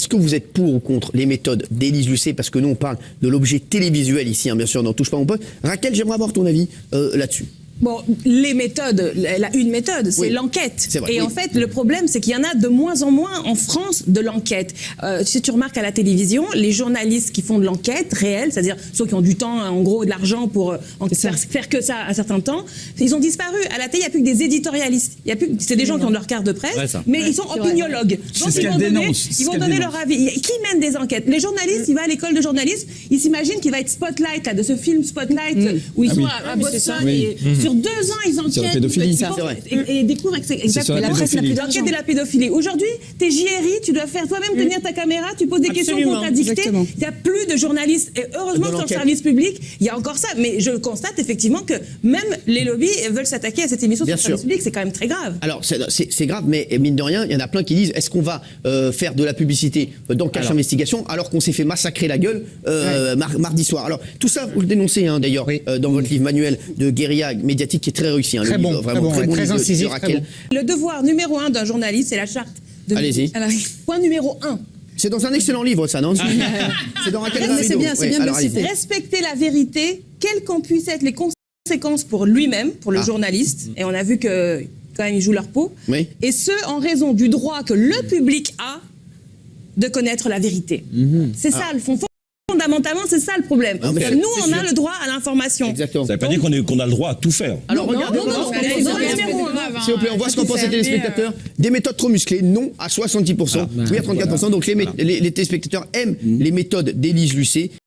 que vous êtes pour ou contre les méthodes d'Élise Lucet? Parce que nous, on parle de l'objet télévisuel ici, hein, bien sûr, dans Touche pas mon poste. Raquel, j'aimerais avoir ton avis là-dessus. Bon, les méthodes, elle a une méthode, c'est l'enquête. Et en fait, le problème, c'est qu'il y en a de moins en moins en France de l'enquête. Si tu remarques à la télévision, les journalistes qui font de l'enquête réelle, c'est-à-dire ceux qui ont du temps, en gros, de l'argent pour faire que ça à certains temps, ils ont disparu. À la télé, il n'y a plus que des éditorialistes. C'est des gens qui ont leur carte de presse, mais ils sont opiniologues. Donc ils vont donner leur avis. Qui mène des enquêtes? Les journalistes, il va à l'école de journalisme, il s'imagine qu'il va être Spotlight, là, de ce film Spotlight, où ils sont à Boston et sur 2 ans, ils enquêtent. Sur la pédophilie, et découvrent exactement la presse la plus d'enquête de la pédophilie. Aujourd'hui, t'es JRI, tu dois faire toi-même tenir ta caméra, tu poses des questions contradictées. Il n'y a plus de journalistes. Et heureusement, sur le service public, il y a encore ça. Mais je constate effectivement que même les lobbies veulent s'attaquer à cette émission sur le service public. C'est quand même très grave. Alors, c'est grave, mais mine de rien, il y en a plein qui disent est-ce qu'on va faire de la publicité dans Cache Investigation alors qu'on s'est fait massacrer la gueule mardi soir? Alors, tout ça, vous le dénoncez d'ailleurs dans votre livre manuel de guérilla médiatique qui est très réussi. Hein, très bon, livre, vraiment très bon, très incisif, de Raquel. Le devoir numéro 1 d'un journaliste, c'est la charte. Allez-y. Point numéro 1. C'est dans un excellent livre, ça, non? C'est dans Raquel. C'est bien de citer. Respecter la vérité, quelles qu'en puissent être les conséquences pour lui-même, pour le journaliste, et on a vu que quand même ils jouent leur peau, et ce en raison du droit que le public a de connaître la vérité. C'est ça le fond. Fondamentalement, c'est ça le problème. Nous, on a le droit à l'information. Exactement. Ça ne veut pas dire qu'on a le droit à tout faire. Alors, regardez, s'il vous plaît, on voit ce qu'en pensent les téléspectateurs. Des méthodes trop musclées, non à 70%, oui à 34%. Donc les téléspectateurs aiment les méthodes d'Élise Lucet.